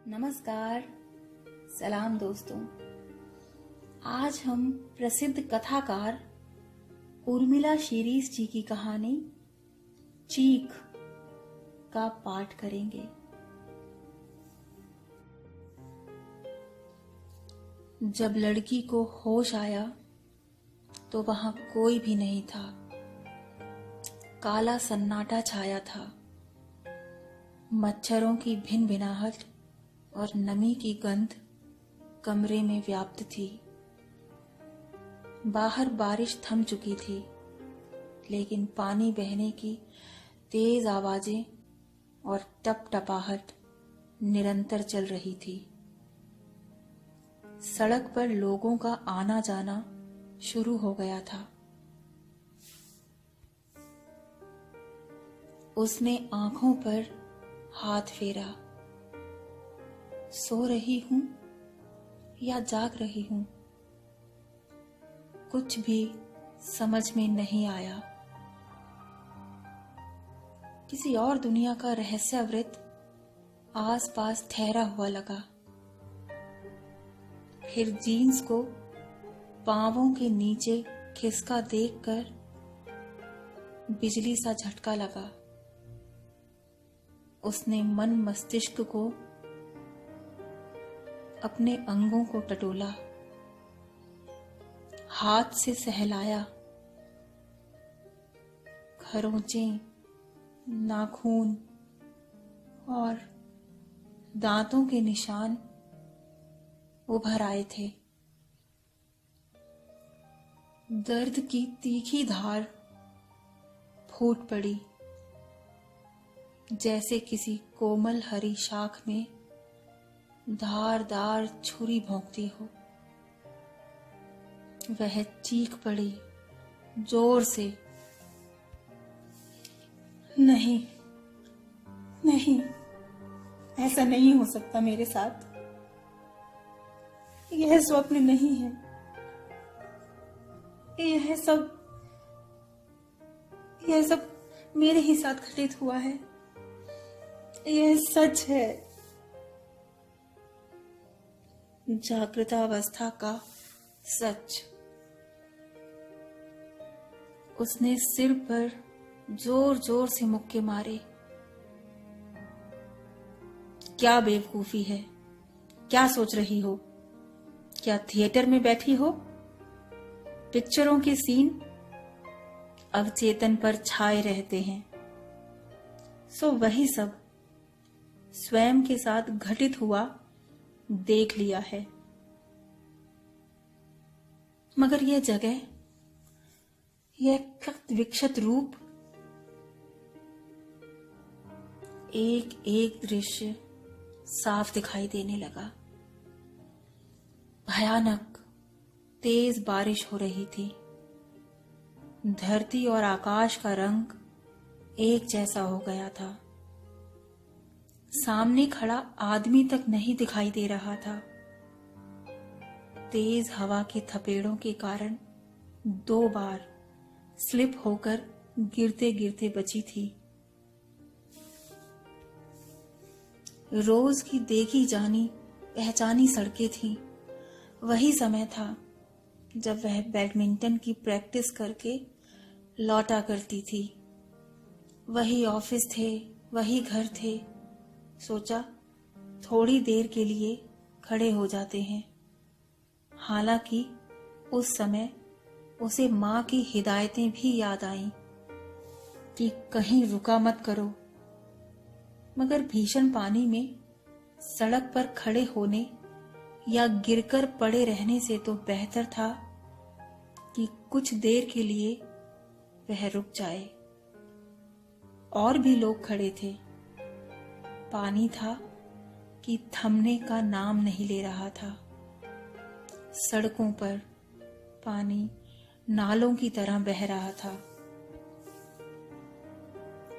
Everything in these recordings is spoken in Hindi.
नमस्कार, सलाम दोस्तों। आज हम प्रसिद्ध कथाकार उर्मिला शीरीष जी की कहानी चीख का पाठ करेंगे। जब लड़की को होश आया तो वहां कोई भी नहीं था। काला सन्नाटा छाया था। मच्छरों की भिनभिनाहट और नमी की गंध कमरे में व्याप्त थी। बाहर बारिश थम चुकी थी, लेकिन पानी बहने की तेज आवाजें और टपटपाहट निरंतर चल रही थी। सड़क पर लोगों का आना जाना शुरू हो गया था। उसने आंखों पर हाथ फेरा। सो रही हूं या जाग रही हूं, कुछ भी समझ में नहीं आया। किसी और दुनिया का रहस्यवृत्त आसपास ठहरा हुआ लगा। फिर जीन्स को पांवों के नीचे खिसका देखकर बिजली सा झटका लगा। उसने मन मस्तिष्क को अपने अंगों को टटोला, हाथ से सहलाया। खरोंचें, नाखून और दांतों के निशान उभर आए थे। दर्द की तीखी धार फूट पड़ी, जैसे किसी कोमल हरी शाख में धारदार छुरी भोंकती हो। वह चीख पड़ी जोर से, नहीं नहीं, ऐसा नहीं हो सकता मेरे साथ। यह स्वप्न नहीं है। यह सब मेरे ही साथ घटित हुआ है। यह सच है। जागृतावस्था का सच। उसने सिर पर जोर जोर से मुक्के मारे। क्या बेवकूफी है? क्या सोच रही हो? क्या थिएटर में बैठी हो? पिक्चरों के सीन अवचेतन पर छाए रहते हैं, सो वही सब स्वयं के साथ घटित हुआ देख लिया है। मगर यह जगह, यह क्षत विक्षत रूप, एक एक दृश्य साफ दिखाई देने लगा। भयानक तेज बारिश हो रही थी। धरती और आकाश का रंग एक जैसा हो गया था। सामने खड़ा आदमी तक नहीं दिखाई दे रहा था। तेज हवा के थपेड़ों के कारण 2 बार स्लिप होकर गिरते गिरते बची थी। रोज की देखी जानी पहचानी सड़कें थीं। वही समय था जब वह बैडमिंटन की प्रैक्टिस करके लौटा करती थी। वही ऑफिस थे, वही घर थे। सोचा थोड़ी देर के लिए खड़े हो जाते हैं। हालांकि उस समय उसे मां की हिदायतें भी याद आईं कि कहीं रुका मत करो। मगर भीषण पानी में सड़क पर खड़े होने या गिरकर पड़े रहने से तो बेहतर था कि कुछ देर के लिए वह रुक जाए। और भी लोग खड़े थे। पानी था कि थमने का नाम नहीं ले रहा था। सड़कों पर पानी नालों की तरह बह रहा था।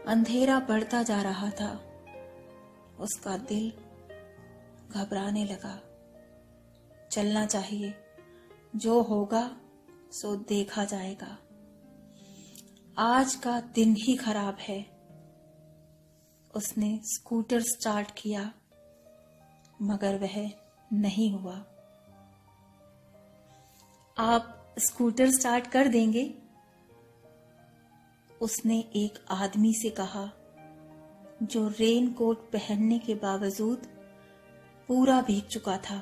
अंधेरा बढ़ता जा रहा था। उसका दिल घबराने लगा। चलना चाहिए, जो होगा सो देखा जाएगा। आज का दिन ही खराब है। उसने स्कूटर स्टार्ट किया। मगर वह नहीं हुआ। आप स्कूटर स्टार्ट कर देंगे? उसने एक आदमी से कहा जो रेन कोट पहनने के बावजूद पूरा भीग चुका था।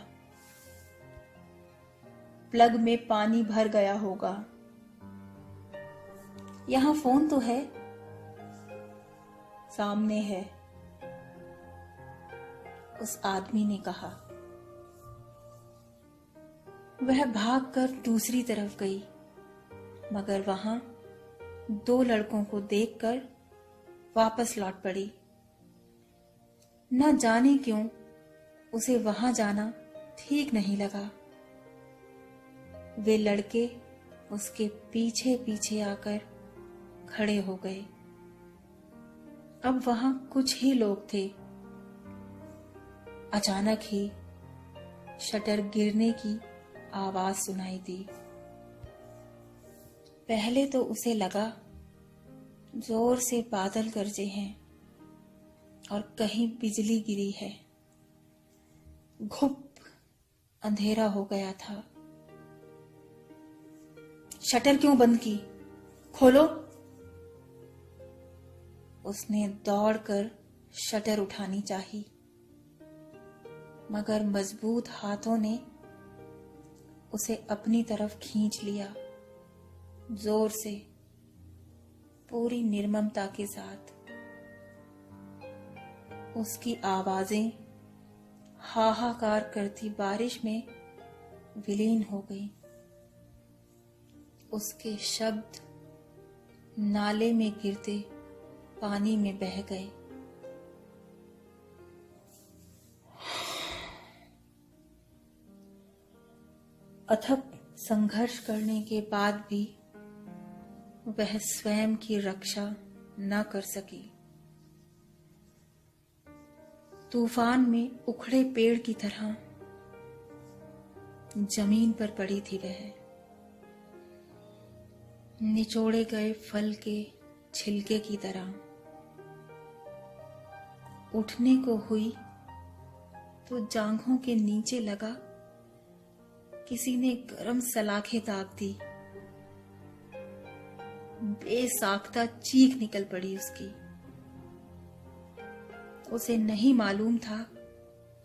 प्लग में पानी भर गया होगा। यहां फोन तो है। सामने है, उस आदमी ने कहा। वह भागकर दूसरी तरफ गई, मगर वहां 2 लड़कों को देखकर वापस लौट पड़ी। न जाने क्यों उसे वहां जाना ठीक नहीं लगा। वे लड़के उसके पीछे पीछे आकर खड़े हो गए। अब वहां कुछ ही लोग थे। अचानक ही शटर गिरने की आवाज सुनाई दी। पहले तो उसे लगा जोर से बादल गरजे हैं और कहीं बिजली गिरी है। घुप अंधेरा हो गया था। शटर क्यों बंद की? खोलो। उसने दौड़कर शटर उठानी चाही, मगर मजबूत हाथों ने उसे अपनी तरफ खींच लिया, जोर से, पूरी निर्ममता के साथ। उसकी आवाजें हाहाकार करती बारिश में विलीन हो गई। उसके शब्द नाले में गिरते पानी में बह गए। अथक संघर्ष करने के बाद भी वह स्वयं की रक्षा न कर सकी। तूफान में उखड़े पेड़ की तरह जमीन पर पड़ी थी वह। निचोड़े गए फल के छिलके की तरह। उठने को हुई तो जांघों के नीचे लगा किसी ने गरम सलाखें दाग दी। बेसाख्ता चीख निकल पड़ी उसकी। उसे नहीं मालूम था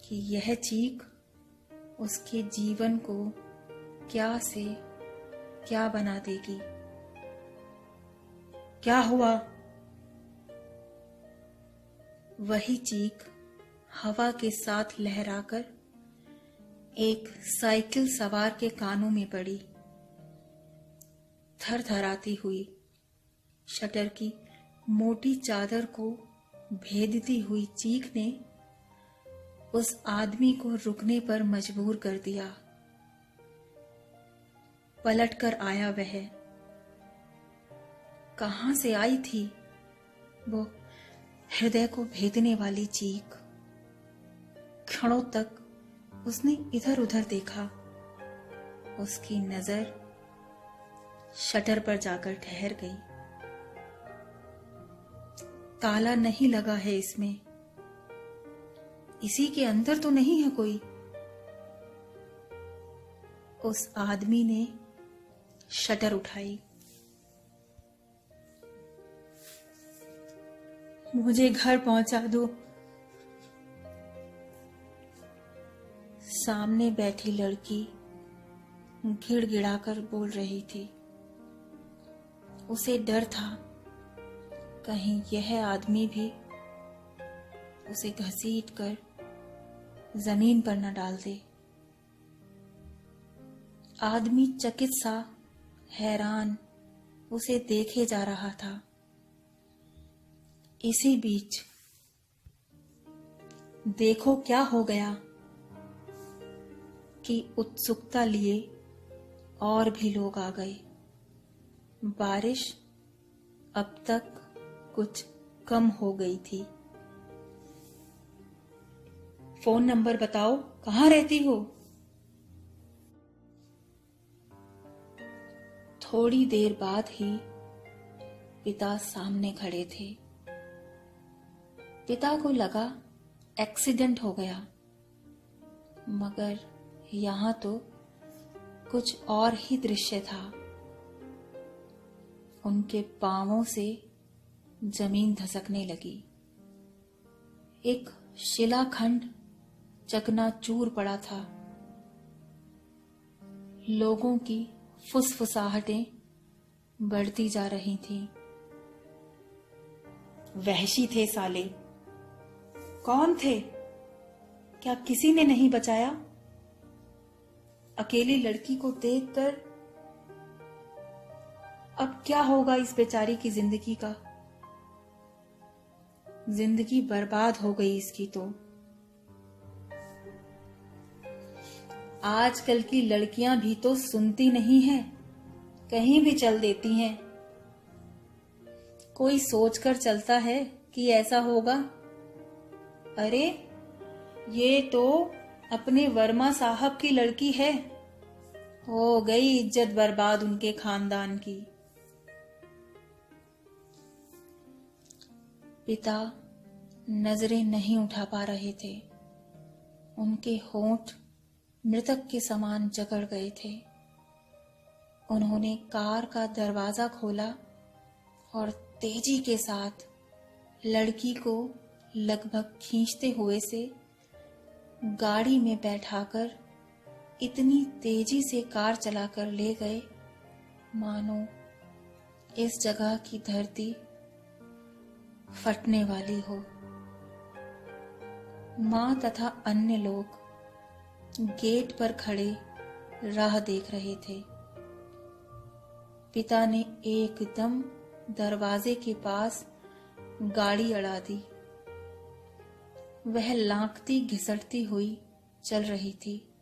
कि यह चीख उसके जीवन को क्या से क्या बना देगी। क्या हुआ? वही चीख हवा के साथ लहराकर एक साइकिल सवार के कानों में पड़ी। थरथराती हुई शटर की मोटी चादर को भेदती हुई चीख ने उस आदमी को रुकने पर मजबूर कर दिया। पलटकर आया वह। कहां से आई थी वो हृदय को भेदने वाली चीख? क्षणों तक उसने इधर उधर देखा। उसकी नजर शटर पर जाकर ठहर गई। ताला नहीं लगा है इसमें। इसी के अंदर तो नहीं है कोई। उस आदमी ने शटर उठाई। मुझे घर पहुंचा दो। सामने बैठी लड़की गिड़गिड़ाकर बोल रही थी। उसे डर था कहीं यह आदमी भी उसे घसीटकर जमीन पर न डाल दे। आदमी चकित सा, हैरान उसे देखे जा रहा था। इसी बीच देखो क्या हो गया कि उत्सुकता लिए और भी लोग आ गए। बारिश अब तक कुछ कम हो गई थी। फोन नंबर बताओ, कहाँ रहती हो? थोड़ी देर बाद ही पिता सामने खड़े थे। पिता को लगा एक्सीडेंट हो गया। मगर यहाँ तो कुछ और ही दृश्य था। उनके पांवों से जमीन धसकने लगी। एक शिलाखंड चकनाचूर पड़ा था। लोगों की फुसफुसाहटें बढ़ती जा रही थीं। वहशी थे साले। कौन थे? क्या किसी ने नहीं बचाया? अकेली लड़की को देखकर अब क्या होगा इस बेचारी की जिंदगी का? जिंदगी बर्बाद हो गई इसकी तो। आजकल की लड़कियां भी तो सुनती नहीं हैं, कहीं भी चल देती हैं। कोई सोचकर चलता है कि ऐसा होगा? अरे ये तो अपने वर्मा साहब की लड़की है। हो गई इज्जत बर्बाद उनके खानदान की। पिता नजरें नहीं उठा पा रहे थे। उनके होंठ मृतक के समान जकड़ गए थे। उन्होंने कार का दरवाजा खोला और तेजी के साथ लड़की को लगभग खींचते हुए से गाड़ी में बैठाकर इतनी तेजी से कार चलाकर ले गए मानो इस जगह की धरती फटने वाली हो। मां तथा अन्य लोग गेट पर खड़े राह देख रहे थे। पिता ने एकदम दरवाजे के पास गाड़ी अड़ा दी। वह लांघती घिसटती हुई चल रही थी,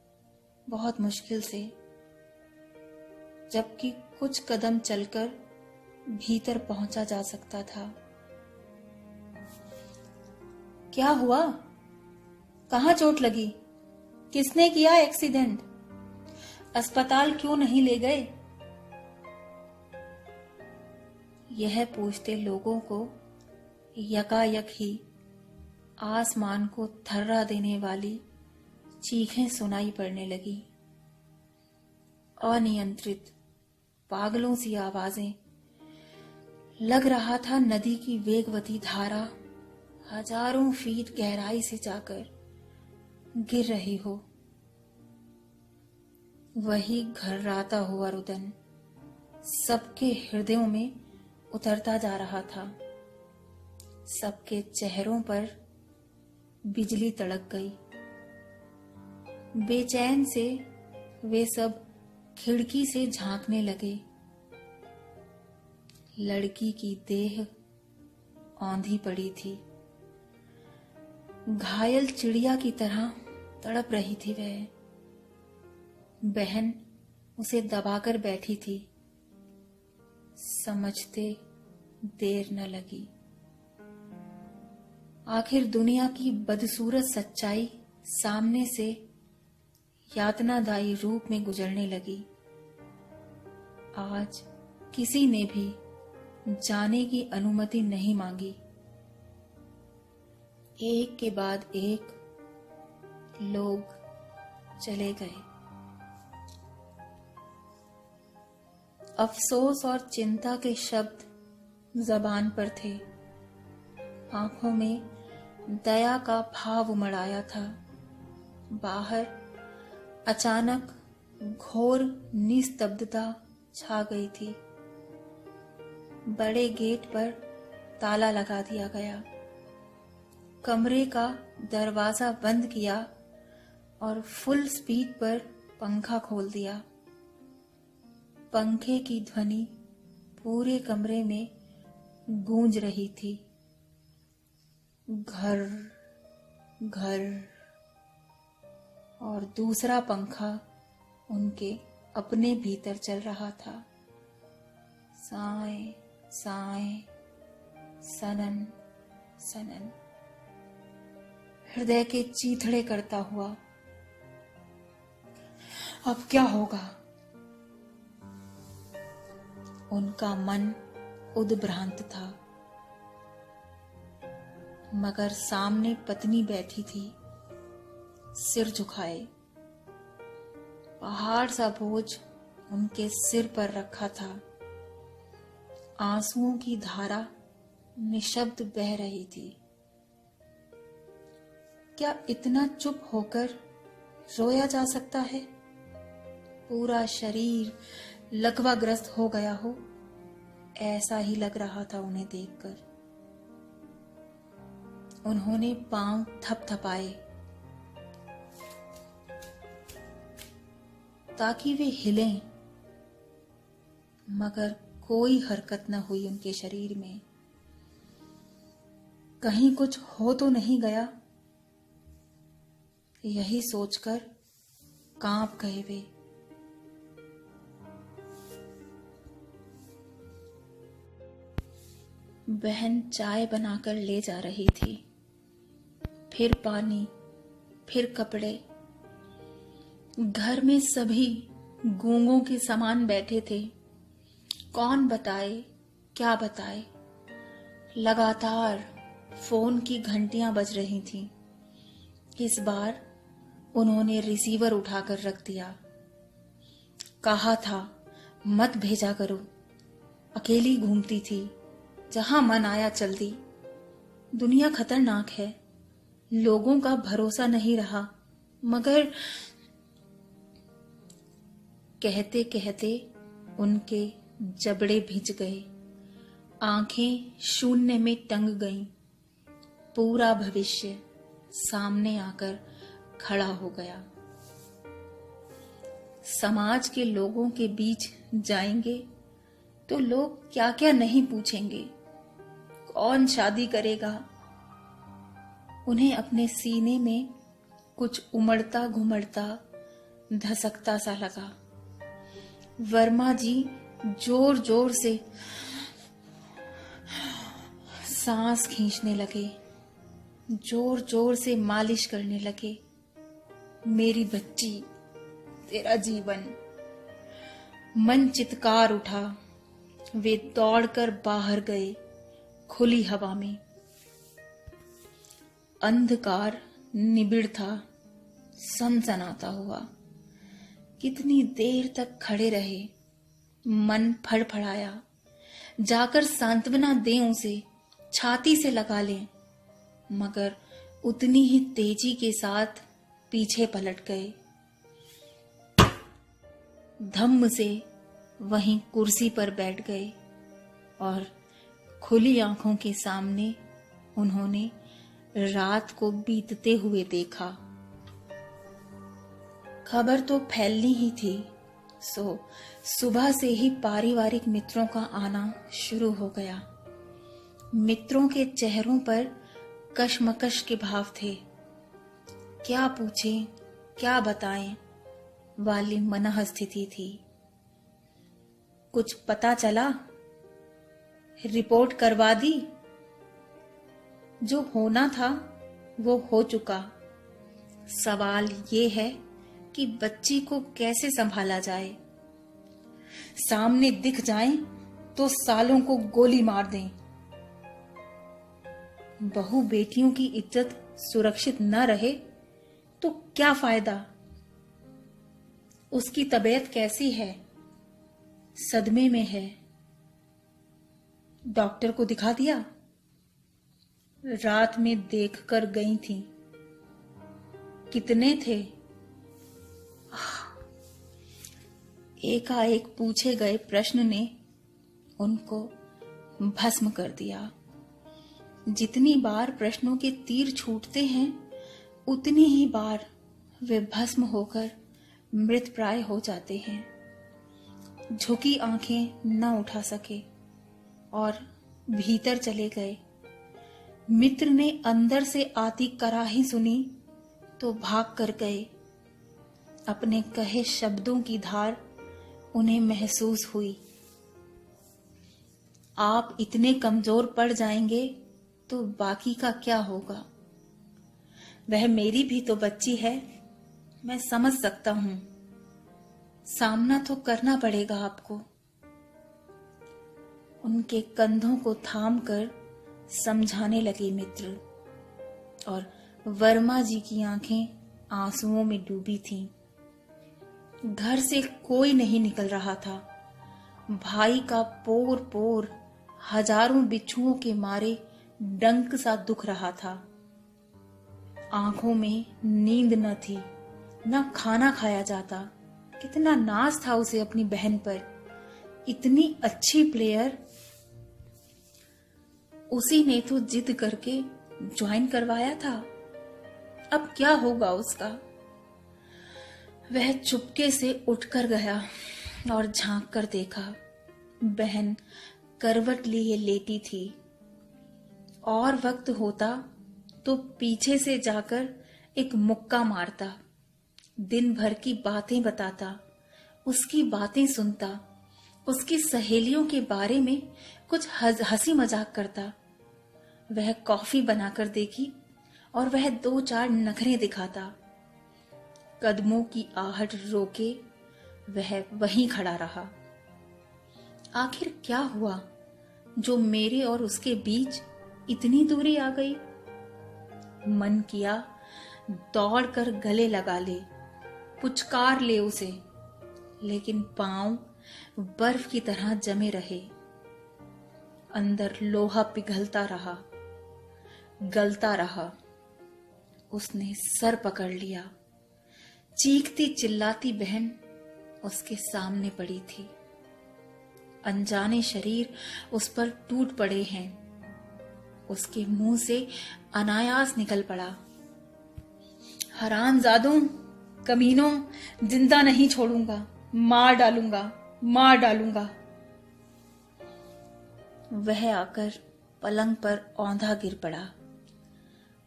बहुत मुश्किल से, जबकि कुछ कदम चलकर भीतर पहुंचा जा सकता था। क्या हुआ? कहां चोट लगी? किसने किया एक्सीडेंट? अस्पताल क्यों नहीं ले गए? यह पूछते लोगों को यकायक ही आसमान को थर्रा देने वाली चीखें सुनाई पड़ने लगी। अनियंत्रित पागलों सी आवाजें। लग रहा था नदी की वेगवती धारा हजारों फीट गहराई से जाकर गिर रही हो। वही घर्राता हुआ रुदन सबके हृदयों में उतरता जा रहा था। सबके चेहरों पर बिजली तड़क गई। बेचैन से वे सब खिड़की से झांकने लगे। लड़की की देह औंधी पड़ी थी। घायल चिड़िया की तरह तड़प रही थी वह। बहन उसे दबाकर बैठी थी। समझते देर न लगी। आखिर दुनिया की बदसूरत सच्चाई सामने से यातनादायी रूप में गुजरने लगी। आज किसी ने भी जाने की अनुमति नहीं मांगी। एक के बाद एक लोग चले गए। अफसोस और चिंता के शब्द जबान पर थे। आंखों में दया का भाव उमड़ आया था। बाहर अचानक घोर निस्तब्धता छा गई थी। बड़े गेट पर ताला लगा दिया गया। कमरे का दरवाजा बंद किया और फुल स्पीड पर पंखा खोल दिया। पंखे की ध्वनि पूरे कमरे में गूंज रही थी। घर घर और दूसरा पंखा उनके अपने भीतर चल रहा था। साए साए, सनन सनन, हृदय के चीथड़े करता हुआ। अब क्या होगा? उनका मन उद्भ्रांत था। मगर सामने पत्नी बैठी थी, सिर झुकाए। पहाड़ सा बोझ उनके सिर पर रखा था। आंसुओं की धारा निशब्द बह रही थी। क्या इतना चुप होकर रोया जा सकता है? पूरा शरीर लकवाग्रस्त हो गया हो, ऐसा ही लग रहा था उन्हें देखकर। उन्होंने पांव थपथपाए ताकि वे हिलें, मगर कोई हरकत न हुई उनके शरीर में। कहीं कुछ हो तो नहीं गया, यही सोचकर कांप गए वे। बहन चाय बनाकर ले जा रही थी, फिर पानी, फिर कपड़े। घर में सभी गूंगों के समान बैठे थे। कौन बताए, क्या बताए। लगातार फोन की घंटियां बज रही थीं। इस बार उन्होंने रिसीवर उठाकर रख दिया। कहा था मत भेजा करो, अकेली घूमती थी, जहां मन आया चल दी। दुनिया खतरनाक है, लोगों का भरोसा नहीं रहा। मगर कहते कहते उनके जबड़े भिज गए, आंखें शून्य में टंग गईं। पूरा भविष्य सामने आकर खड़ा हो गया। समाज के लोगों के बीच जाएंगे तो लोग क्या क्या नहीं पूछेंगे। कौन शादी करेगा? उन्हें अपने सीने में कुछ उमड़ता घुमड़ता धसकता सा लगा। वर्मा जी जोर जोर से सांस खींचने लगे, जोर जोर से मालिश करने लगे। मेरी बच्ची, तेरा जीवन। मन चित्कार उठा। वे दौड़कर बाहर गए, खुली हवा में। अंधकार निबिड़ था, सनसनाता हुआ। कितनी देर तक खड़े रहे। मन फड़फड़ाया। जाकर सांत्वना दें उसे, छाती से लगा लें, मगर उतनी ही तेजी के साथ पीछे पलट गए। धम्म से वहीं कुर्सी पर बैठ गए और खुली आंखों के सामने उन्होंने रात को बीतते हुए देखा। खबर तो फैलनी ही थी, सो सुबह से ही पारिवारिक मित्रों का आना शुरू हो गया। मित्रों के चेहरों पर कशमकश के भाव थे। क्या पूछें, क्या बताएं वाली मनः स्थिति थी। कुछ पता चला? रिपोर्ट करवा दी? जो होना था वो हो चुका। सवाल ये है कि बच्ची को कैसे संभाला जाए। सामने दिख जाएं तो सालों को गोली मार दें। बहू बेटियों की इज्जत सुरक्षित न रहे तो क्या फायदा। उसकी तबीयत कैसी है? सदमे में है। डॉक्टर को दिखा दिया? रात में देखकर गई थी। कितने थे? एकाएक पूछे गए प्रश्न ने उनको भस्म कर दिया। जितनी बार प्रश्नों के तीर छूटते हैं, उतनी ही बार वे भस्म होकर मृतप्राय हो जाते हैं। झुकी आंखें न उठा सके और भीतर चले गए। मित्र ने अंदर से आती कराही सुनी तो भाग कर गए। अपने कहे शब्दों की धार उन्हें महसूस हुई। आप इतने कमजोर पड़ जाएंगे तो बाकी का क्या होगा। वह मेरी भी तो बच्ची है, मैं समझ सकता हूं। सामना तो करना पड़ेगा आपको। उनके कंधों को थामकर समझाने लगे मित्र, और वर्मा जी की आंखें आंसुओं में डूबी थीं। घर से कोई नहीं निकल रहा था। भाई का पोर पोर हजारों बिच्छुओं के मारे डंक सा दुख रहा था। आंखों में नींद न थी, न खाना खाया जाता। कितना नाज था उसे अपनी बहन पर। इतनी अच्छी प्लेयर, उसी ने तो जिद करके ज्वाइन करवाया था। अब क्या होगा उसका? वह चुपके से उठकर गया और झांक कर देखा। बहन करवट लिए लेटी थी। और वक्त होता तो पीछे से जाकर एक मुक्का मारता, दिन भर की बातें बताता, उसकी बातें सुनता, उसकी सहेलियों के बारे में कुछ हंसी मजाक करता। वह कॉफी बनाकर देखी और वह 2-4 नखरे दिखाता। कदमों की आहट रोके वह वहीं खड़ा रहा। आखिर क्या हुआ जो मेरे और उसके बीच इतनी दूरी आ गई? मन किया दौड़कर गले लगा ले, पुचकार ले उसे, लेकिन पांव बर्फ की तरह जमे रहे। अंदर लोहा पिघलता रहा, गलता रहा। उसने सर पकड़ लिया। चीखती चिल्लाती बहन उसके सामने पड़ी थी। अनजाने शरीर उस पर टूट पड़े हैं। उसके मुंह से अनायास निकल पड़ा, हरामजादों, कमीनों, जिंदा नहीं छोड़ूंगा, मार डालूंगा, मार डालूंगा। वह आकर पलंग पर औंधा गिर पड़ा।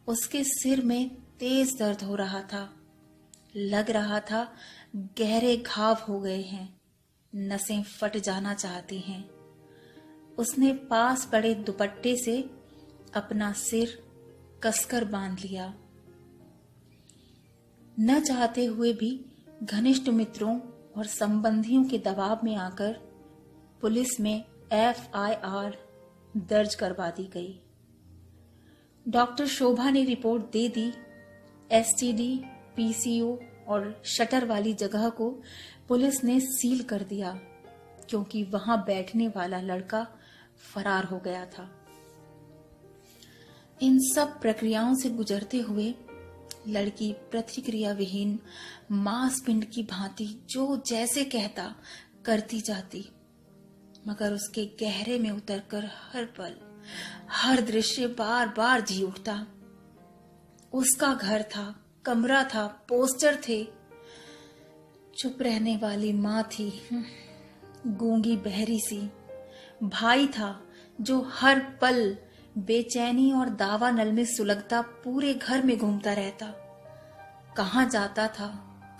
उसके सिर में तेज दर्द हो रहा था। लग रहा था गहरे घाव हो गए हैं, नसें फट जाना चाहती हैं। उसने पास पड़े दुपट्टे से अपना सिर कसकर बांध लिया। न चाहते हुए भी घनिष्ठ मित्रों और संबंधियों के दबाव में आकर पुलिस में FIR दर्ज करवा दी गई। डॉक्टर शोभा ने रिपोर्ट दे दी। STD, PCO और शटर वाली जगह को पुलिस ने सील कर दिया, क्योंकि वहां बैठने वाला लड़का फरार हो गया था। इन सब प्रक्रियाओं से गुजरते हुए लड़की प्रतिक्रिया विहीन मांसपिंड की भांति जो जैसे कहता करती जाती, मगर उसके गहरे में उतरकर हर पल, हर दृश्य बार बार जी उठता। उसका घर था, कमरा था, पोस्टर थे। चुप रहने वाली माँ थी, गूंगी बहरी सी। भाई था जो हर पल बेचैनी और दावा नल में सुलगता पूरे घर में घूमता रहता। कहाँ जाता था,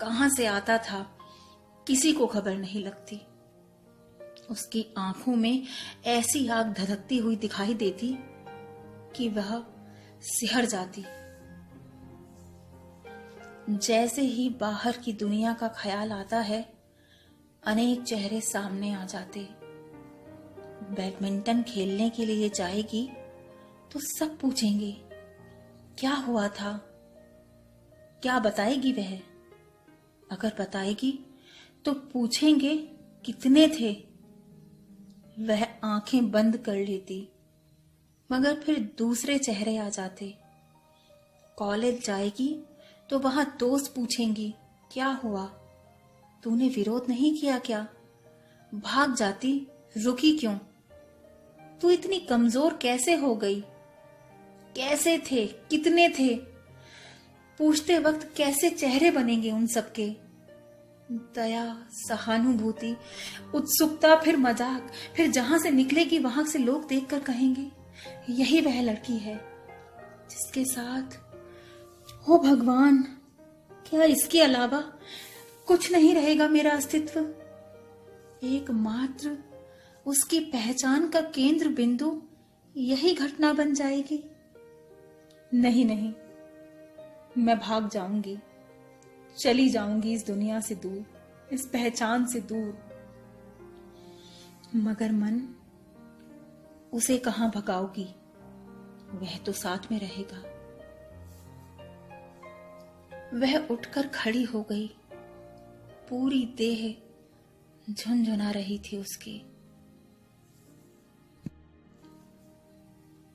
कहाँ से आता था, किसी को खबर नहीं लगती। उसकी आंखों में ऐसी आग धधकती हुई दिखाई देती कि वह सिहर जाती। जैसे ही बाहर की दुनिया का ख्याल आता है, अनेक चेहरे सामने आ जाते। बैडमिंटन खेलने के लिए जाएगी तो सब पूछेंगे क्या हुआ था, क्या बताएगी वह? अगर बताएगी तो पूछेंगे कितने थे। वह आंखें बंद कर लेती, मगर फिर दूसरे चेहरे आ जाते। कॉलेज जाएगी तो वहां दोस्त पूछेंगी क्या हुआ, तूने विरोध नहीं किया क्या? भाग जाती, रुकी क्यों? तू इतनी कमजोर कैसे हो गई? कैसे थे, कितने थे? पूछते वक्त कैसे चेहरे बनेंगे उन सबके? दया, सहानुभूति, उत्सुकता, फिर मजाक, फिर जहां से निकलेगी वहां से लोग देखकर कहेंगे यही वह लड़की है जिसके साथ, हो भगवान, क्या इसके अलावा कुछ नहीं रहेगा मेरा अस्तित्व? एकमात्र उसकी पहचान का केंद्र बिंदु यही घटना बन जाएगी। नहीं नहीं, मैं भाग जाऊंगी, चली जाऊंगी इस दुनिया से दूर, इस पहचान से दूर। मगर मन उसे कहां भगाओगी? वह तो साथ में रहेगा। वह उठकर खड़ी हो गई। पूरी देह झुनझुना रही थी उसकी।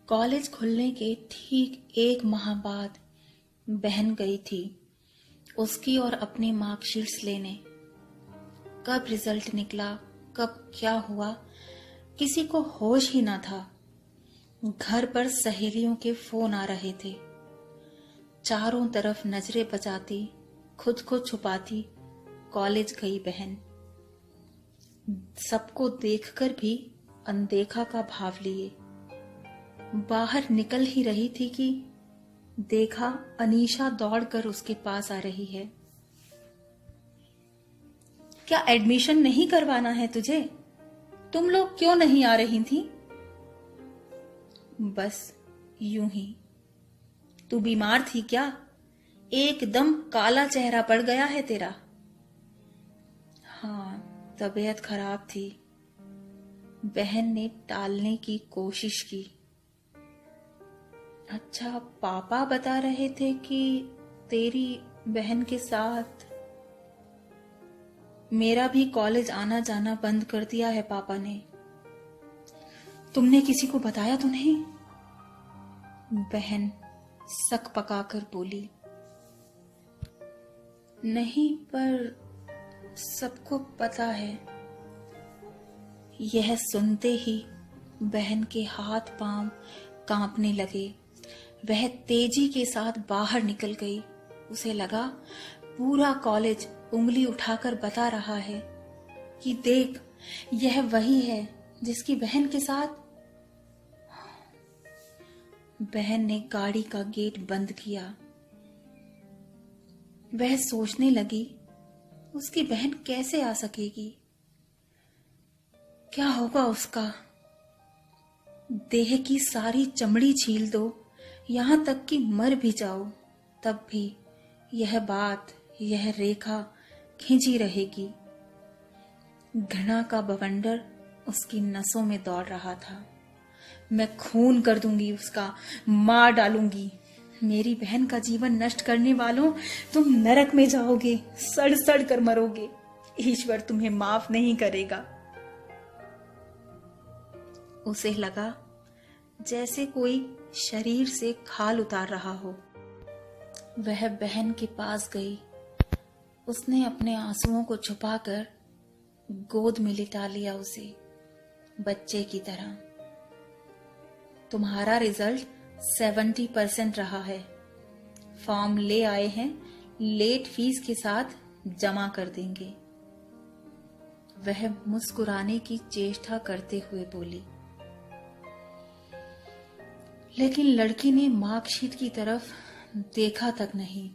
कॉलेज खुलने के ठीक 1 माह बाद बहन गई थी उसकी और अपनी मार्कशीट्स लेने। कब रिजल्ट निकला, कब क्या हुआ, किसी को होश ही ना था। घर पर सहेलियों के फोन आ रहे थे। चारों तरफ नजरें बचाती, खुद को छुपाती कॉलेज गई बहन। सबको देखकर भी अनदेखा का भाव लिए। बाहर निकल ही रही थी कि देखा अनीशा दौड़कर उसके पास आ रही है। क्या एडमिशन नहीं करवाना है तुझे? तुम लोग क्यों नहीं आ रही थी? बस यूं ही। तू बीमार थी क्या? एकदम काला चेहरा पड़ गया है तेरा। हाँ, तबीयत खराब थी। बहन ने टालने की कोशिश की। अच्छा, पापा बता रहे थे कि तेरी बहन के साथ। मेरा भी कॉलेज आना जाना बंद कर दिया है पापा ने। तुमने किसी को बताया तो नहीं? बहन सक पकाकर बोली। नहीं, पर सबको पता है। यह सुनते ही बहन के हाथ पांव कांपने लगे। वह तेजी के साथ बाहर निकल गई। उसे लगा पूरा कॉलेज उंगली उठाकर बता रहा है कि देख, यह वही है जिसकी बहन के साथ। बहन ने गाड़ी का गेट बंद किया। वह सोचने लगी, उसकी बहन कैसे आ सकेगी? क्या होगा उसका? देह की सारी चमड़ी छील दो, यहां तक कि मर भी जाओ, तब भी यह बात, यह रेखा खींची रहेगी। घृणा का बवंडर उसकी नसों में दौड़ रहा था। मैं खून कर दूंगी उसका, मार डालूंगी। मेरी बहन का जीवन नष्ट करने वालों, तुम नरक में जाओगे, सड़ सड़ कर मरोगे। ईश्वर तुम्हें माफ नहीं करेगा। उसे लगा जैसे कोई शरीर से खाल उतार रहा हो। वह बहन के पास गई। उसने अपने आंसुओं को छुपाकर गोद में लिटा लिया उसे, बच्चे की तरह। तुम्हारा रिजल्ट 70% रहा है। फॉर्म ले आए हैं, लेट फीस के साथ जमा कर देंगे। वह मुस्कुराने की चेष्टा करते हुए बोली। लेकिन लड़की ने मार्कशीट की तरफ देखा तक नहीं।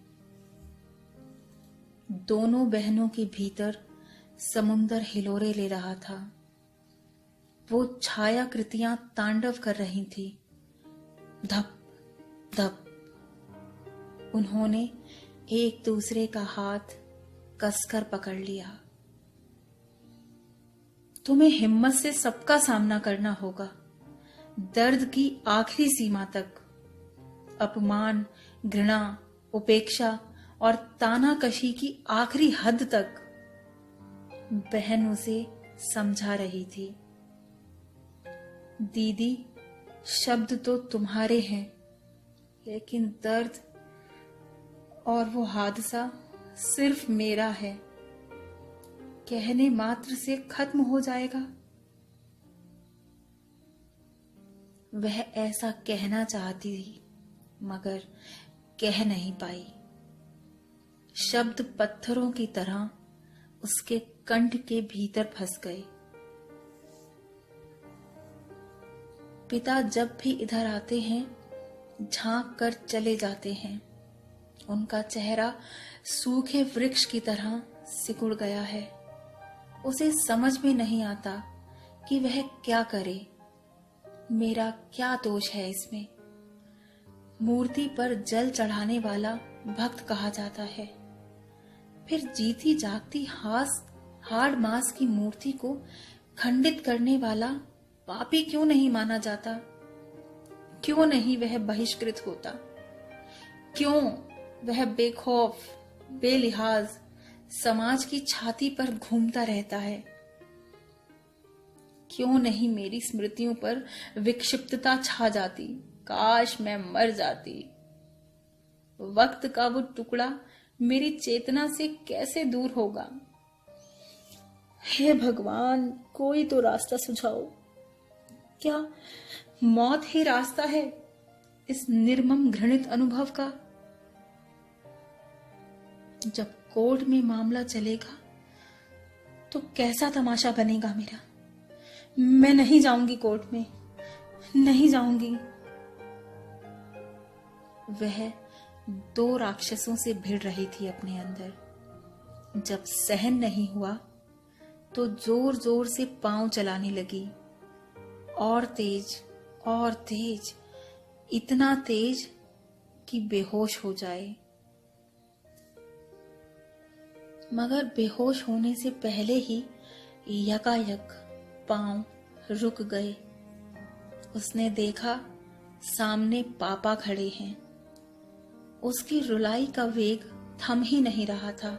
दोनों बहनों के भीतर समुंदर हिलोरे ले रहा था। वो छायाकृतियां तांडव कर रही थी। धप धप। उन्होंने एक दूसरे का हाथ कसकर पकड़ लिया। तुम्हें हिम्मत से सबका सामना करना होगा, दर्द की आखिरी सीमा तक। अपमान, घृणा, उपेक्षा और तानाकशी की आखिरी हद तक। बहन उसे समझा रही थी। दीदी, शब्द तो तुम्हारे हैं, लेकिन दर्द और वो हादसा सिर्फ मेरा है। कहने मात्र से खत्म हो जाएगा। वह ऐसा कहना चाहती थी, मगर कह नहीं पाई। शब्द पत्थरों की तरह उसके कंठ के भीतर फंस गए। पिता जब भी इधर आते हैं, झांक कर चले जाते हैं। उनका चेहरा सूखे वृक्ष की तरह सिकुड़ गया है। उसे समझ में नहीं आता कि वह क्या करे। मेरा क्या दोष है इसमें? मूर्ति पर जल चढ़ाने वाला भक्त कहा जाता है, फिर जीती जागती हाड़ मांस की मूर्ति को खंडित करने वाला पापी क्यों नहीं माना जाता? क्यों नहीं वह बहिष्कृत होता? क्यों वह बेखौफ, बेलिहाज, समाज की छाती पर घूमता रहता है। क्यों नहीं मेरी स्मृतियों पर विक्षिप्तता छा जाती, काश मैं मर जाती। वक्त का वो टुकड़ा मेरी चेतना से कैसे दूर होगा। हे भगवान, कोई तो रास्ता सुझाओ। क्या मौत ही रास्ता है इस निर्मम घृणित अनुभव का? जब कोर्ट में मामला चलेगा तो कैसा तमाशा बनेगा मेरा। मैं नहीं जाऊंगी कोर्ट में, नहीं जाऊंगी। वह 2 राक्षसों से भिड़ रही थी अपने अंदर। जब सहन नहीं हुआ तो जोर जोर से पांव चलाने लगी, और तेज, इतना तेज कि बेहोश हो जाए। मगर बेहोश होने से पहले ही यकायक पांव रुक गए। उसने देखा सामने पापा खड़े हैं। उसकी रुलाई का वेग थम ही नहीं रहा था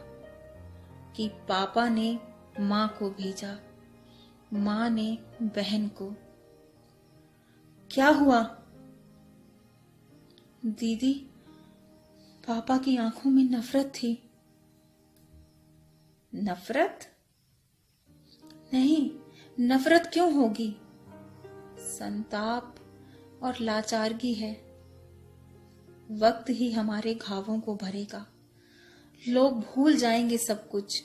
कि पापा ने मां को भेजा, मां ने बहन को। क्या हुआ? दीदी, पापा की आंखों में नफरत थी। नफरत? नहीं, नफरत क्यों होगी? संताप और लाचारगी है। वक्त ही हमारे घावों को भरेगा। लोग भूल जाएंगे सब कुछ।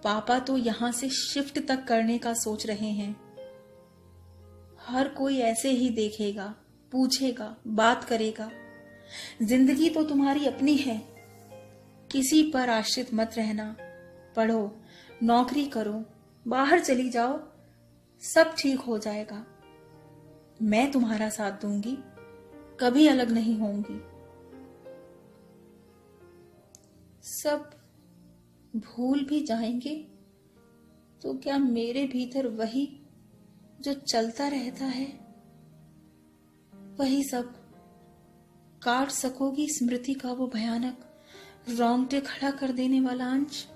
पापा तो यहां से शिफ्ट तक करने का सोच रहे हैं। हर कोई ऐसे ही देखेगा, पूछेगा, बात करेगा। जिंदगी तो तुम्हारी अपनी है। किसी पर आश्रित मत रहना। पढ़ो, नौकरी करो, बाहर चली जाओ, सब ठीक हो जाएगा। मैं तुम्हारा साथ दूंगी, कभी अलग नहीं होंगी। सब भूल भी जाएंगे तो क्या मेरे भीतर वही जो चलता रहता है, वही सब काट सकोगी स्मृति का वो भयानक रोंगटे खड़ा कर देने वाला अंश?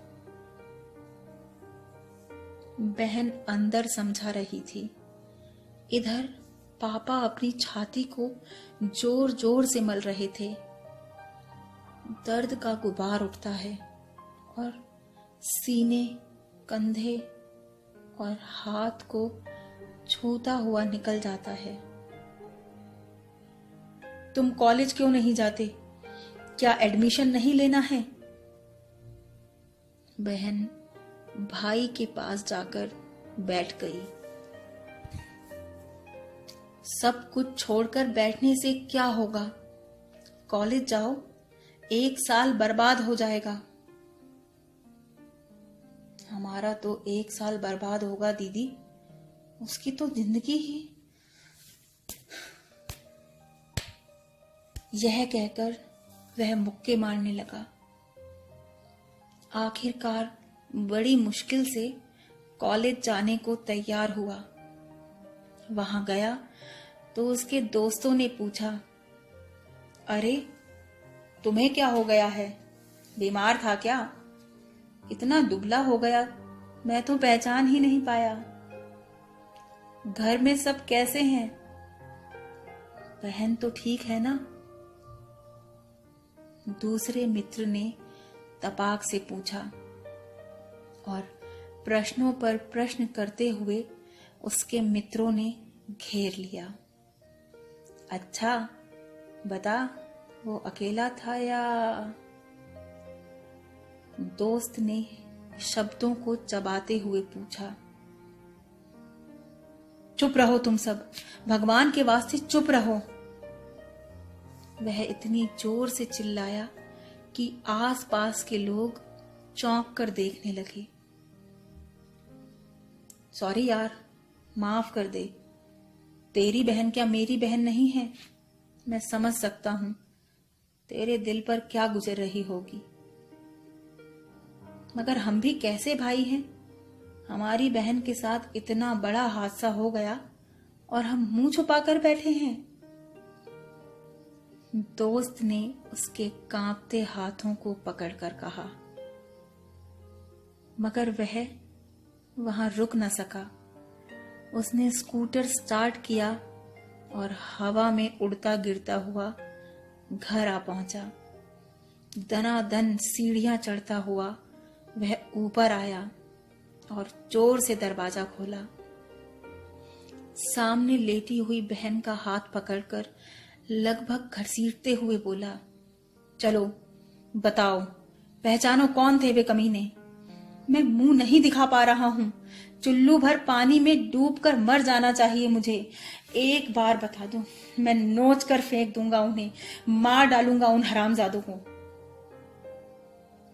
बहन अंदर समझा रही थी। इधर पापा अपनी छाती को जोर जोर से मल रहे थे। दर्द का गुबार उठता है और सीने, कंधे और हाथ को छूता हुआ निकल जाता है। तुम कॉलेज क्यों नहीं जाते? क्या एडमिशन नहीं लेना है? बहन भाई के पास जाकर बैठ गई। सब कुछ छोड़कर बैठने से क्या होगा? कॉलेज जाओ, 1 साल बर्बाद हो जाएगा। हमारा तो 1 साल बर्बाद होगा दीदी, उसकी तो जिंदगी ही। यह कहकर वह मुक्के मारने लगा। आखिरकार बड़ी मुश्किल से कॉलेज जाने को तैयार हुआ। वहां गया तो उसके दोस्तों ने पूछा, अरे तुम्हें क्या हो गया है? बीमार था क्या? इतना दुबला हो गया, मैं तो पहचान ही नहीं पाया। घर में सब कैसे हैं? बहन तो ठीक है ना? दूसरे मित्र ने तपाक से पूछा और प्रश्नों पर प्रश्न करते हुए उसके मित्रों ने घेर लिया। अच्छा बता, वो अकेला था या? दोस्त ने शब्दों को चबाते हुए पूछा। चुप रहो तुम सब, भगवान के वास्ते चुप रहो। वह इतनी जोर से चिल्लाया कि आसपास के लोग चौंक कर देखने लगे। सॉरी यार, माफ कर दे। तेरी बहन क्या मेरी बहन नहीं है? मैं समझ सकता हूं तेरे दिल पर क्या गुजर रही होगी, मगर हम भी कैसे भाई हैं? हमारी बहन के साथ इतना बड़ा हादसा हो गया और हम मुंह छुपाकर बैठे हैं। दोस्त ने उसके कांपते हाथों को पकड़कर कहा। मगर वह वहां रुक न सका। उसने स्कूटर स्टार्ट किया और हवा में उड़ता गिरता हुआ घर आ पहुंचा। दनादन सीढ़ियां चढ़ता हुआ वह ऊपर आया और जोर से दरवाजा खोला। सामने लेटी हुई बहन का हाथ पकड़कर लगभग घसीटते हुए बोला, चलो बताओ, पहचानो कौन थे वे कमीने। मैं मुंह नहीं दिखा पा रहा हूं। चुल्लू भर पानी में डूबकर मर जाना चाहिए मुझे। एक बार बता दो, मैं नोच कर फेंक दूंगा उन्हें, मार डालूंगा उन हरामजादों को।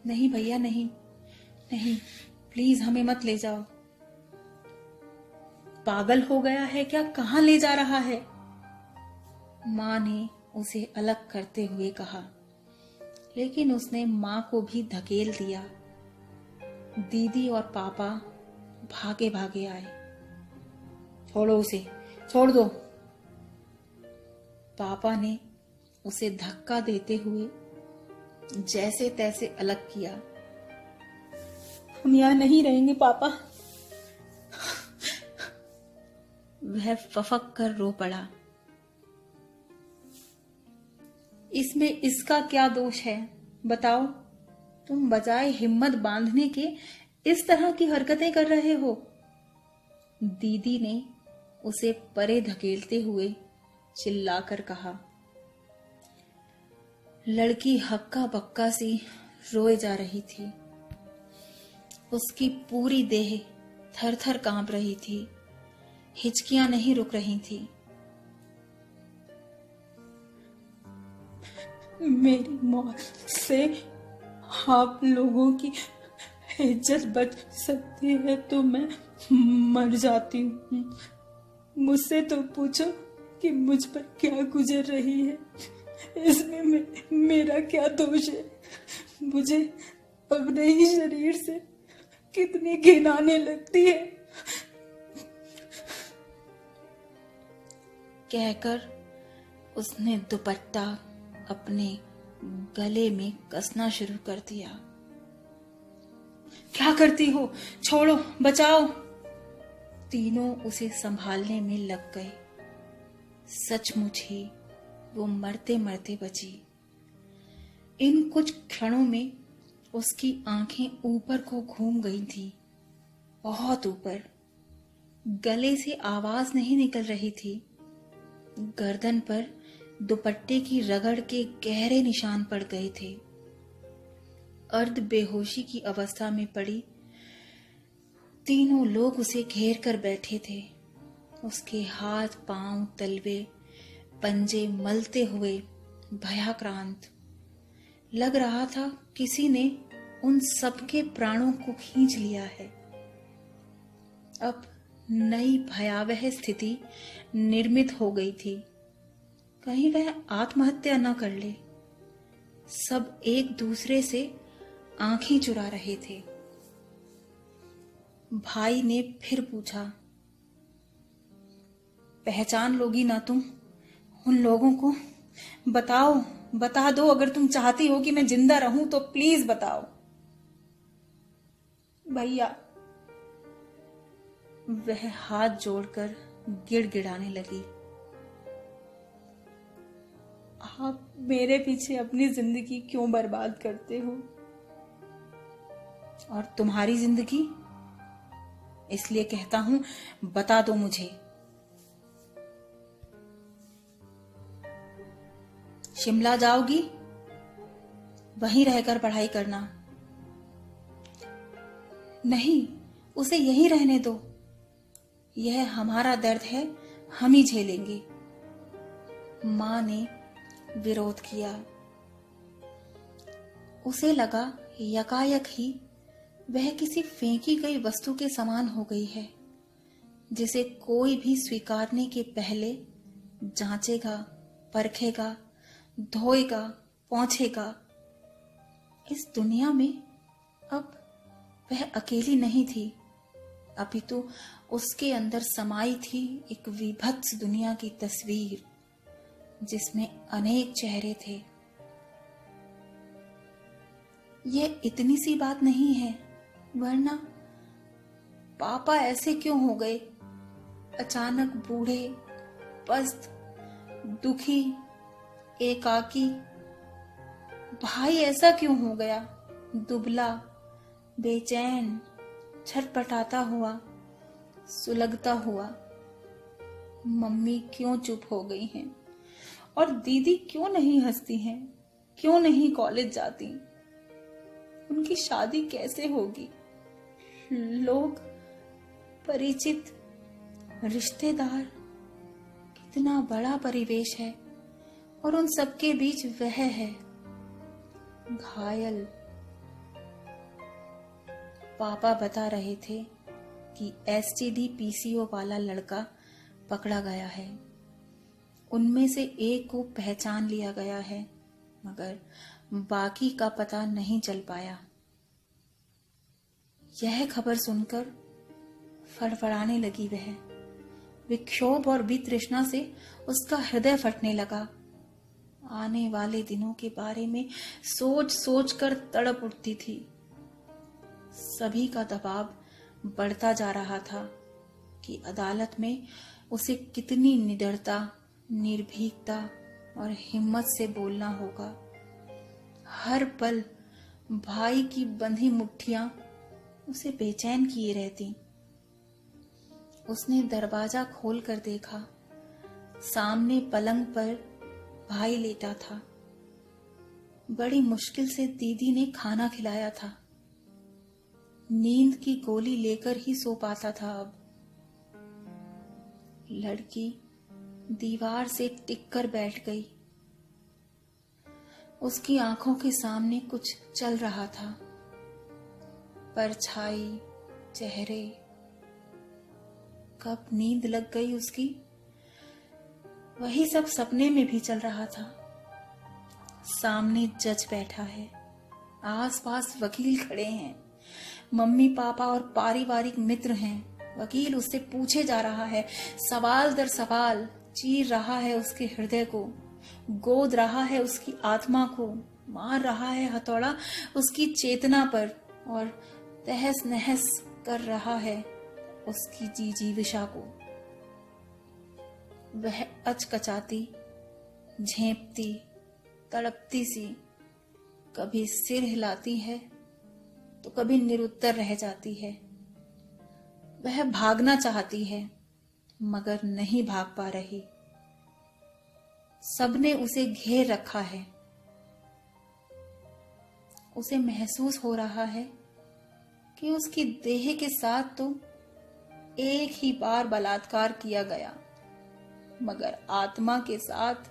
नहीं भैया, नहीं नहीं, प्लीज हमें मत ले जाओ। पागल हो गया है क्या? कहां ले जा रहा है? मां ने उसे अलग करते हुए कहा, लेकिन उसने मां को भी धकेल दिया। दीदी और पापा भागे भागे आए। छोड़ो उसे, छोड़ दो। पापा ने उसे धक्का देते हुए जैसे तैसे अलग किया। हम यहां नहीं रहेंगे पापा। वह फफक कर रो पड़ा। इसमें इसका क्या दोष है बताओ? तुम बजाय हिम्मत बांधने के इस तरह की हरकतें कर रहे हो। दीदी ने उसे परे धकेलते हुए चिल्लाकर कहा। लड़की हक्का बक्का सी रोए जा रही थी। उसकी पूरी देह थर थर कांप रही थी। हिचकियां नहीं रुक रही थी। मेरी मौत से आप लोगों की इज्जत बच सकती है तो मैं मर जाती हूँ। मुझसे तो पूछो कि मुझ पर क्या गुजर रही है। इसमें मेरा क्या दोष है? मुझे अपने ही शरीर से कितनी घिन आने लगती है। कहकर उसने दुपट्टा अपने गले में कसना शुरू कर दिया। क्या करती हो? छोड़ो, बचाओ। तीनों उसे संभालने में लग गए। सचमुच ही वो मरते मरते बची। इन कुछ क्षणों में उसकी आंखें ऊपर को घूम गई थी, बहुत ऊपर। गले से आवाज नहीं निकल रही थी। गर्दन पर दुपट्टे की रगड़ के गहरे निशान पड़ गए थे। अर्ध बेहोशी की अवस्था में पड़ी तीनों लोग उसे घेर कर बैठे थे। उसके हाथ पांव तलवे पंजे मलते हुए भयाक्रांत लग रहा था। किसी ने उन सबके प्राणों को खींच लिया है। अब नई भयावह स्थिति निर्मित हो गई थी। कहीं वह आत्महत्या न कर ले। सब एक दूसरे से आंखें चुरा रहे थे। भाई ने फिर पूछा, पहचान लोगी ना तुम उन लोगों को? बताओ, बता दो। अगर तुम चाहती हो कि मैं जिंदा रहूं तो प्लीज बताओ। भैया, वह हाथ जोड़कर गिड़गिड़ाने लगी। आप मेरे पीछे अपनी जिंदगी क्यों बर्बाद करते हो? और तुम्हारी जिंदगी? इसलिए कहता हूं, बता दो मुझे। शिमला जाओगी? वहीं रहकर पढ़ाई करना। नहीं, उसे यहीं रहने दो। यह हमारा दर्द है, हम ही झेलेंगे। मां ने विरोध किया। उसे लगा यकायक ही वह किसी फेंकी गई वस्तु के समान हो गई है, जिसे कोई भी स्वीकारने के पहले जांचेगा, परखेगा, धोएगा, पोंछेगा। इस दुनिया में अब वह अकेली नहीं थी, अपितु उसके अंदर समाई थी एक विभत्स दुनिया की तस्वीर, जिसमें अनेक चेहरे थे। यह इतनी सी बात नहीं है वरना पापा ऐसे क्यों हो गए, अचानक बूढ़े, पस्त, दुखी, एकाकी। भाई ऐसा क्यों हो गया, दुबला, बेचैन, छटपटाता हुआ, सुलगता हुआ। मम्मी क्यों चुप हो गई हैं और दीदी क्यों नहीं हंसती हैं, क्यों नहीं कॉलेज जाती, उनकी शादी कैसे होगी। लोग, परिचित, रिश्तेदार, कितना बड़ा परिवेश है और उन सबके बीच वह है, घायल। पापा बता रहे थे कि एसटीडी पीसीओ वाला लड़का पकड़ा गया है। उनमें से एक को पहचान लिया गया है, मगर बाकी का पता नहीं चल पाया। यह खबर सुनकर फड़फड़ाने लगी वह। विक्षोभ और वितृष्णा से उसका हृदय फटने लगा। आने वाले दिनों के बारे में सोच सोच कर तड़प उठती थी। सभी का दबाव बढ़ता जा रहा था कि अदालत में उसे कितनी निडरता, निर्भीकता और हिम्मत से बोलना होगा। हर पल भाई की बंधी मुट्ठियां उसे बेचैन किए रहती। उसने दरवाजा खोलकर देखा। सामने पलंग पर भाई लेटा था। बड़ी मुश्किल से दीदी ने खाना खिलाया था। नींद की गोली लेकर ही सो पाता था अब। लड़की दीवार से टिककर बैठ गई। उसकी आंखों के सामने कुछ चल रहा था। परछाई, चेहरे। कब नींद लग गई उसकी। वही सब सपने में भी चल रहा था। सामने जज बैठा है, आसपास वकील खड़े हैं, मम्मी पापा और पारिवारिक मित्र हैं। वकील उससे पूछे जा रहा है, सवाल दर सवाल चीर रहा है उसके हृदय को, गोद रहा है उसकी आत्मा को, मार रहा है हथौड़ा उसकी चेतना पर और तहस नहस कर रहा है उसकी जीजीविषा को। वह अचकचाती, झेंपती, तड़पती सी कभी सिर हिलाती है तो कभी निरुत्तर रह जाती है। वह भागना चाहती है मगर नहीं भाग पा रही। सबने उसे घेर रखा है। उसे महसूस हो रहा है कि उसकी देह के साथ तो एक ही बार बलात्कार किया गया, मगर आत्मा के साथ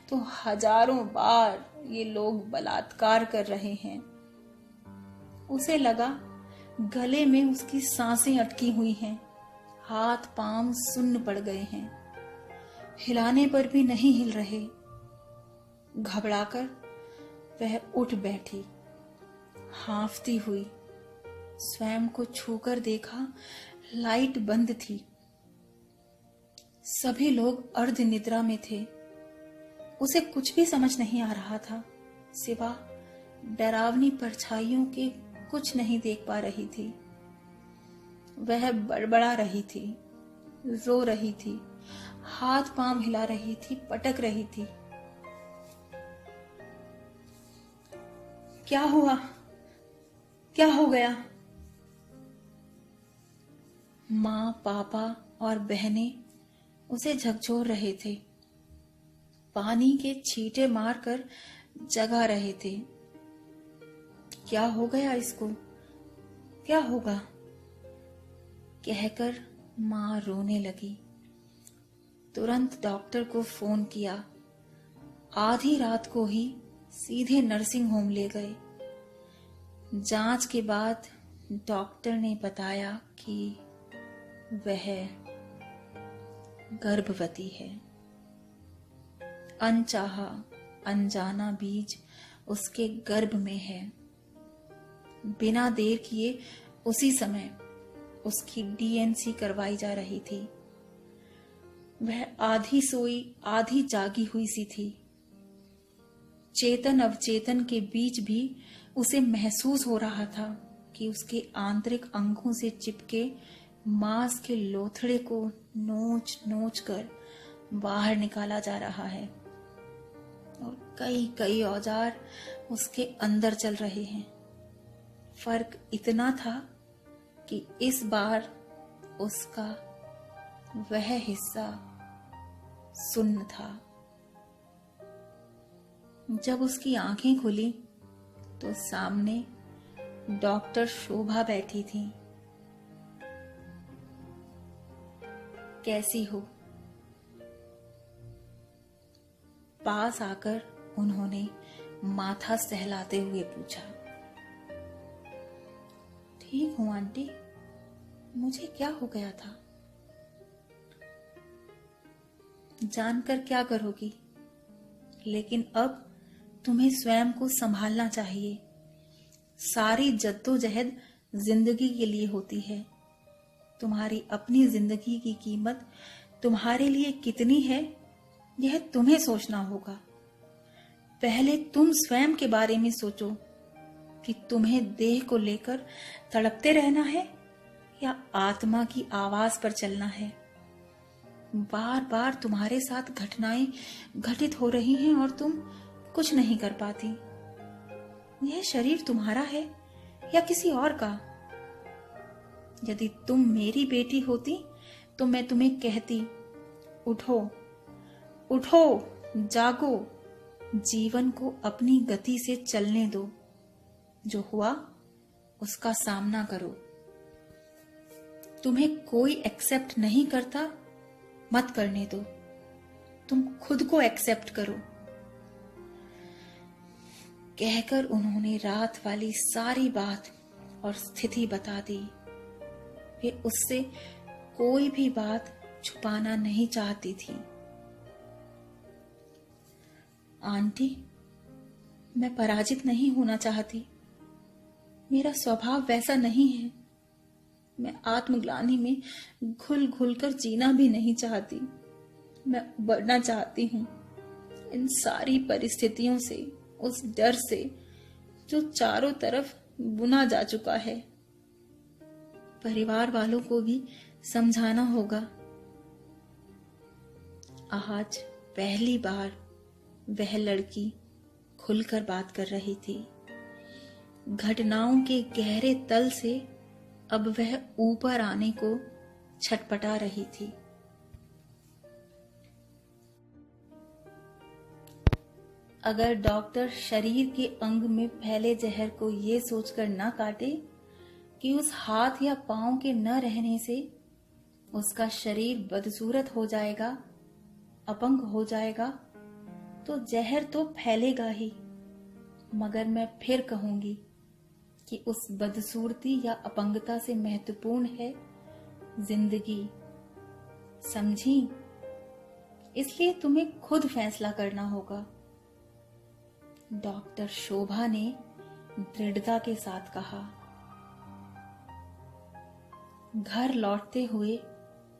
तो हजारों बार ये लोग बलात्कार कर रहे हैं। उसे लगा गले में उसकी सांसें अटकी हुई हैं, हाथ पांव सुन्न पड़ गए हैं, हिलाने पर भी नहीं हिल रहे। घबराकर वह उठ बैठी, हांफती हुई। स्वयं को छूकर देखा, लाइट बंद थी। सभी लोग अर्ध निद्रा में थे। उसे कुछ भी समझ नहीं आ रहा था, सिवा डरावनी परछाइयों के कुछ नहीं देख पा रही थी। वह बड़बड़ा रही थी, रो रही थी, हाथ पांव हिला रही थी, पटक रही थी। क्या हुआ? क्या हो गया? माँ, पापा और बहनें उसे झकझोर रहे थे, पानी के छींटे मारकर जगा रहे थे। क्या हो गया इसको? क्या होगा? कहकर माँ रोने लगी। तुरंत डॉक्टर को फोन किया। आधी रात को ही सीधे नर्सिंग होम ले गए। जांच के बाद डॉक्टर ने बताया कि वह गर्भवती है। अनचाहा, अनजाना बीज उसके गर्भ में है। बिना देर किए उसी समय उसकी डीएनसी करवाई जा रही थी। वह आधी सोई आधी जागी हुई सी थी। चेतन अवचेतन के बीच भी उसे महसूस हो रहा था कि उसके आंतरिक अंगों से चिपके मांस के लोथड़े को नोच नोच कर बाहर निकाला जा रहा है और कई कई औजार उसके अंदर चल रहे हैं। फर्क इतना था कि इस बार उसका वह हिस्सा सुन्न था। जब उसकी आंखें खुली तो सामने डॉक्टर शोभा बैठी थी। कैसी हो? पास आकर उन्होंने माथा सहलाते हुए पूछा। ठीक हूं आंटी, मुझे क्या हो गया था? जानकर क्या करोगी? लेकिन अब तुम्हें स्वयं को संभालना चाहिए। सारी जद्दोजहद जिंदगी के लिए होती है। तुम्हारी अपनी जिंदगी की कीमत तुम्हारे लिए कितनी है, यह तुम्हें सोचना होगा। पहले तुम स्वयं के बारे में सोचो कि तुम्हें देह को लेकर तड़पते रहना है या आत्मा की आवाज पर चलना है। बार बार तुम्हारे साथ घटनाएं घटित हो रही हैं और तुम कुछ नहीं कर पाती। यह शरीर तुम्हारा है या किसी और का? यदि तुम मेरी बेटी होती तो मैं तुम्हें कहती, उठो उठो, जागो, जीवन को अपनी गति से चलने दो। जो हुआ उसका सामना करो। तुम्हें कोई एक्सेप्ट नहीं करता, मत करने दो। तुम खुद को एक्सेप्ट करो। कहकर उन्होंने रात वाली सारी बात और स्थिति बता दी। वे उससे कोई भी बात छुपाना नहीं चाहती थी। आंटी, मैं पराजित नहीं होना चाहती। मेरा स्वभाव वैसा नहीं है। मैं आत्मग्लानि में घुल घुल कर जीना भी नहीं चाहती। मैं उबरना चाहती हूँ इन सारी परिस्थितियों से, उस डर से जो चारों तरफ बुना जा चुका है। परिवार वालों को भी समझाना होगा। आज पहली बार वह लड़की खुलकर बात कर रही थी। घटनाओं के गहरे तल से अब वह ऊपर आने को छटपटा रही थी। अगर डॉक्टर शरीर के अंग में फैले जहर को ये सोचकर न काटे कि उस हाथ या पांव के न रहने से उसका शरीर बदसूरत हो जाएगा, अपंग हो जाएगा, तो जहर तो फैलेगा ही। मगर मैं फिर कहूंगी कि उस बदसूरती या अपंगता से महत्वपूर्ण है जिंदगी। समझी? इसलिए तुम्हें खुद फैसला करना होगा। डॉक्टर शोभा ने दृढ़ता के साथ कहा। घर लौटते हुए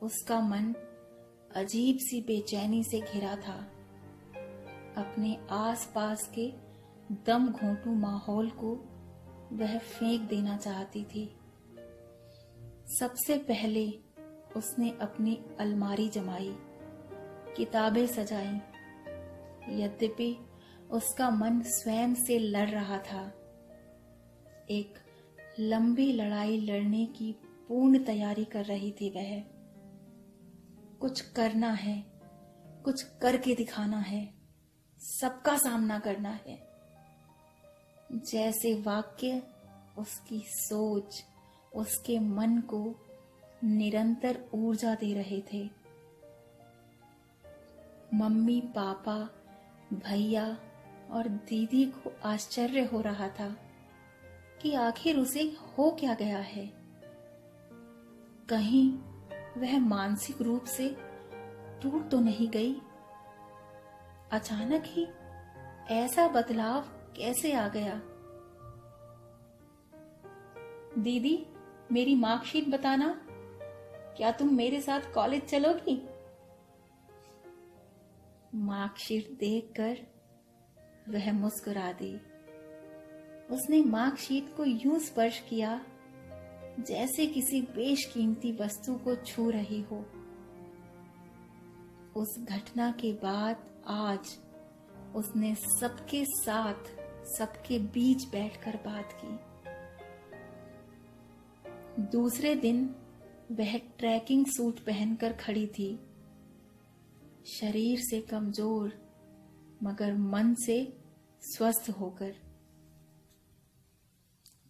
उसका मन अजीब सी बेचैनी से घिरा था। अपने आसपास के दम घोंटू माहौल को वह फेंक देना चाहती थी। सबसे पहले उसने अपनी अलमारी जमाई, किताबें सजाई। यद्यपि उसका मन स्वयं से लड़ रहा था। एक लंबी लड़ाई लड़ने की पूर्ण तैयारी कर रही थी वह। कुछ करना है, कुछ करके दिखाना है, सबका सामना करना है। जैसे वाक्य उसकी सोच, उसके मन को निरंतर ऊर्जा दे रहे थे। मम्मी, पापा, भैया और दीदी को आश्चर्य हो रहा था कि आखिर उसे हो क्या गया है। कहीं वह मानसिक रूप से टूट तो नहीं गई? अचानक ही ऐसा बदलाव कैसे आ गया? दीदी, मेरी मार्कशीट बताना। क्या तुम मेरे साथ कॉलेज चलोगी? मार्कशीट देखकर वह मुस्कुरा दी। उसने मार्कशीट को यूं स्पर्श किया जैसे किसी बेशकीमती वस्तु को छू रही हो। उस घटना के बाद आज उसने सबके साथ, सबके बीच बैठकर बात की। दूसरे दिन वह ट्रैकिंग सूट पहनकर खड़ी थी, शरीर से कमजोर मगर मन से स्वस्थ होकर।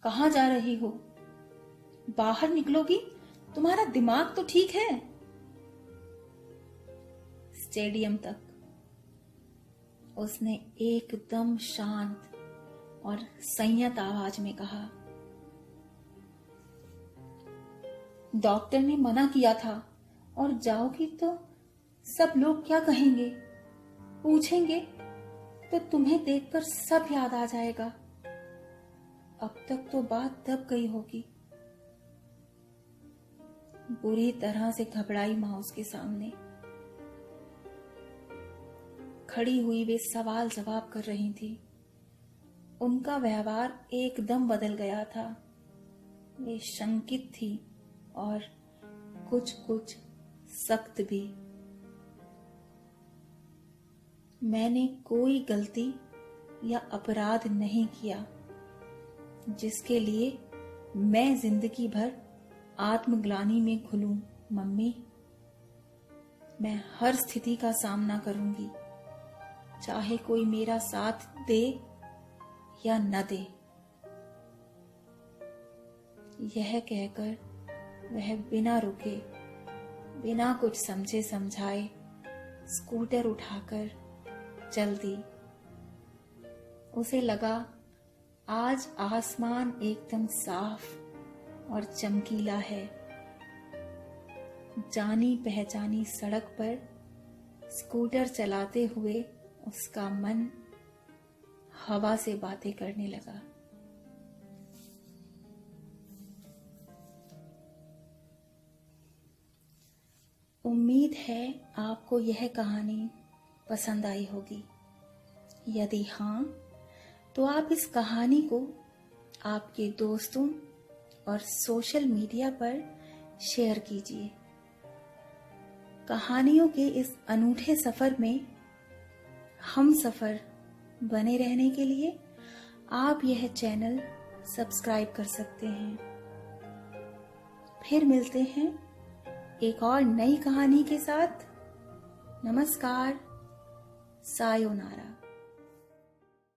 कहाँ जा रही हो? बाहर निकलोगी? तुम्हारा दिमाग तो ठीक है? स्टेडियम तक, उसने एकदम शांत और संयत आवाज में कहा। डॉक्टर ने मना किया था, और जाओगी तो सब लोग क्या कहेंगे? पूछेंगे तो तुम्हें देखकर सब याद आ जाएगा। अब तक तो बात दब गई होगी। बुरी तरह से घबराई मां उसके सामने खड़ी हुई। वे सवाल जवाब कर रही थी। उनका व्यवहार एकदम बदल गया था। वे शंकित थी और कुछ कुछ सख्त भी। मैंने कोई गलती या अपराध नहीं किया जिसके लिए मैं जिंदगी भर आत्मग्लानि में घुलूं। मम्मी, मैं हर स्थिति का सामना करूंगी, चाहे कोई मेरा साथ दे या न दे। यह कहकर वह बिना रुके, बिना कुछ समझे समझाए स्कूटर उठाकर चल दी। उसे लगा आज आसमान एकदम साफ और चमकीला है। जानी पहचानी सड़क पर स्कूटर चलाते हुए उसका मन हवा से बातें करने लगा। उम्मीद है आपको यह कहानी पसंद आई होगी। यदि हाँ, तो आप इस कहानी को आपके दोस्तों और सोशल मीडिया पर शेयर कीजिए। कहानियों के इस अनूठे सफर में हम सफर बने रहने के लिए आप यह चैनल सब्सक्राइब कर सकते हैं। फिर मिलते हैं एक और नई कहानी के साथ। नमस्कार, सायोनारा।